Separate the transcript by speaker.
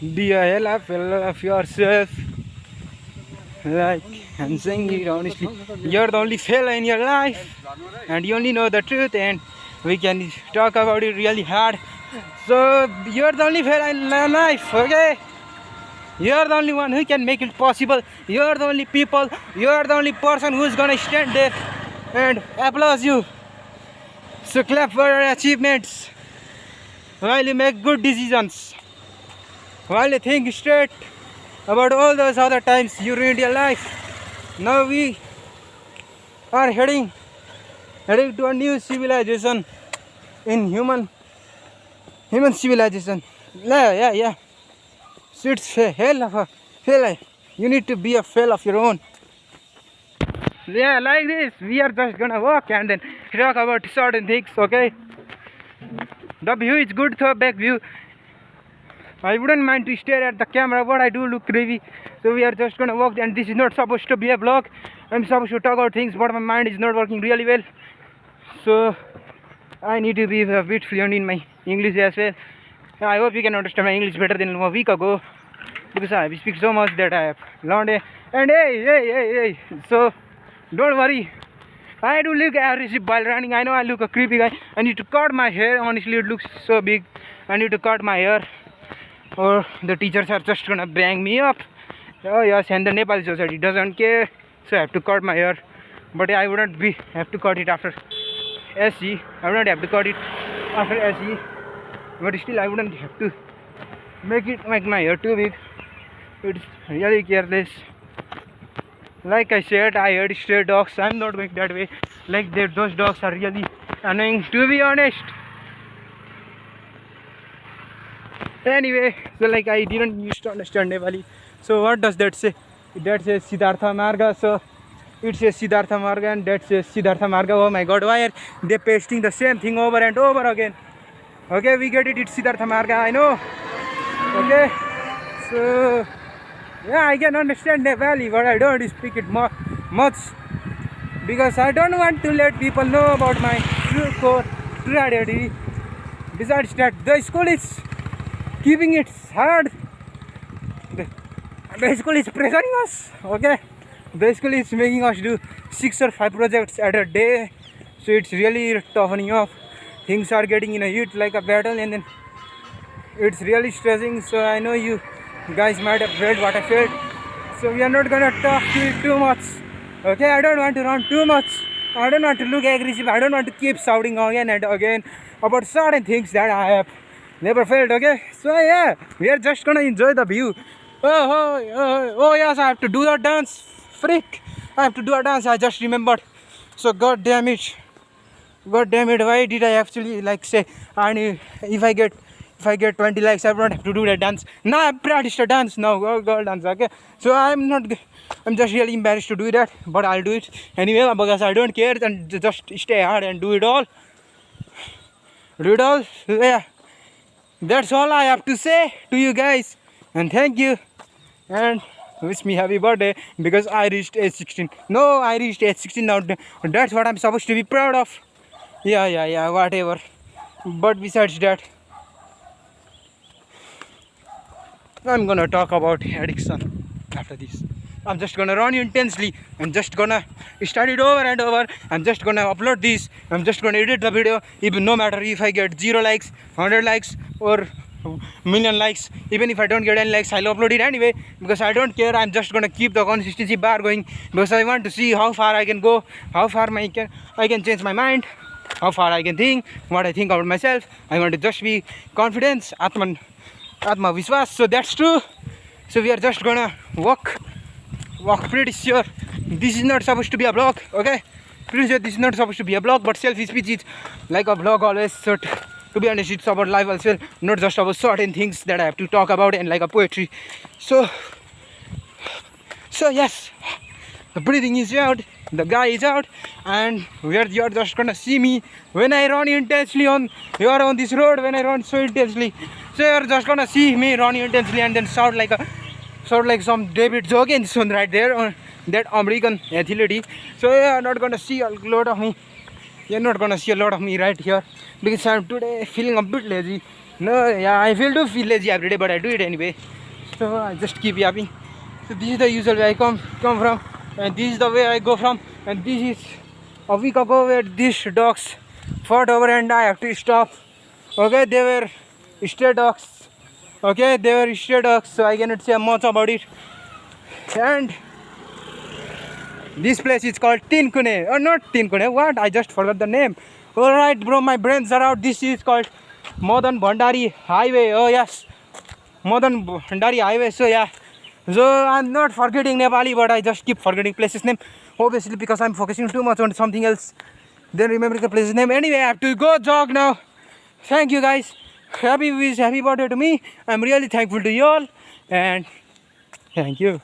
Speaker 1: Be a hell of yourself. Like I'm saying it honestly, you're the only fella in your life, and you only know the truth, and we can talk about it really hard. So you're the only fella in my life, okay? You're the only one who can make it possible. You're the only people. You're the only person who's gonna stand there and applaud you. So clap for your achievements while you make good decisions. While you think straight about all those other times you ruined your life. Now we are heading to a new civilization in human civilization. Yeah. So it's a hell of a fella. You need to be a fella of your own. Yeah, like this. We are just gonna walk and then talk about certain things, okay? The view is good, the back view. I wouldn't mind to stare at the camera, but I do look creepy. So we are just gonna walk, and this is not supposed to be a vlog. I'm supposed to talk about things, but my mind is not working really well. So I need to be a bit fluent in my English as well. I hope you can understand my English better than a week ago, because I speak so much that I have learned it. And hey. So don't worry. I do look aggressive while running. I know I look a creepy guy. I need to cut my hair. Honestly, it looks so big. I need to cut my hair, or the teachers are just gonna bang me up. Oh yes, and the Nepali society doesn't care, so I have to cut my hair. But I wouldn't have to cut it after SE. I wouldn't have to cut it after SE. But still, I wouldn't have to make my hair too big. It's really careless. Like I said, I heard stray dogs. I'm not going that way. Like those dogs are really annoying, to be honest. Anyway, so like I didn't used to understand Nepali. So what does that say? That says Siddhartha Marga. So it says Siddhartha Marga, and that says Siddhartha Marga. Oh my god, why are they pasting the same thing over and over again? Okay, we get it. It's Siddhartha Marga, I know. Okay, so yeah, I can understand Nepali, but I don't speak it much, because I don't want to let people know about my true identity. Besides that, the school is keeping it hard. The school is pressuring us, okay? The school is making us do 6 or 5 projects at a day, so it's really toughening up. Things are getting in a heat like a battle, and then it's really stressing. So I know you guys might have felt what I felt, so we are not gonna talk to it too much, okay? I don't want to run too much. I don't want to look aggressive. I don't want to keep shouting again and again about certain things that I have never felt, okay? So yeah, we are just gonna enjoy the view. Oh yes, I have to do that dance. Freak, I have to do a dance. I just remembered. So god damn it, why did I actually like say, and if I get 20 likes, I don't have to do that dance. Now I practiced a dance now, girl dance, okay? So I'm just really embarrassed to do that, but I'll do it anyway, because I don't care, and just stay hard and do it all. Yeah, that's all I have to say to you guys, and thank you, and wish me happy birthday, because I reached age 16. No, I reached age 16 now. That's what I'm supposed to be proud of. Yeah, whatever. But besides that, I'm gonna talk about addiction after this. I'm just gonna run intensely. I'm just gonna study it over and over. I'm just gonna upload this. I'm just gonna edit the video. Even no matter if I get 0 likes, 100 likes, or million likes, even if I don't get any likes, I'll upload it anyway, because I don't care. I'm just gonna keep the consistency bar going, because I want to see how far I can go, how far I can change my mind, how far I can think, what I think about myself. I want to just be confident, Atma Vishwas. So that's true. So we are just gonna walk pretty sure. This is not supposed to be a vlog, okay? Pretty sure this is not supposed to be a vlog, but self-speech is like a vlog always. So to be honest, it's about life as well, not just about certain things that I have to talk about, and like a poetry. So yes, the breathing is out, the guy is out, and you're just gonna see me when I run intensely on this road, when I run so intensely. So you're just gonna see me run intensely and then sound like some David Jorgensen right there on that American athlete. So you're not gonna see a lot of me. You're not gonna see a lot of me right here, because I'm today feeling a bit lazy. No, yeah, I feel lazy every day, but I do it anyway. So I just keep yapping. So this is the usual way I come from, and this is the way I go from. And this is a week ago where these dogs fought over, and I have to stop. Okay, they were stray dogs. Okay, they were stray dogs, so I cannot say much about it. And this place is called Tinkune, or not Tinkune. What? I just forgot the name. All right, bro, my brains are out. This is called Madan Bhandari Highway. Oh yes, Madan Bhandari Highway. So yeah, so I'm not forgetting Nepali, but I just keep forgetting places name. Obviously, because I'm focusing too much on something else. Then remember the place's name. Anyway, I have to go jog now. Thank you guys. Happy birthday to me. I'm really thankful to you all, and thank you.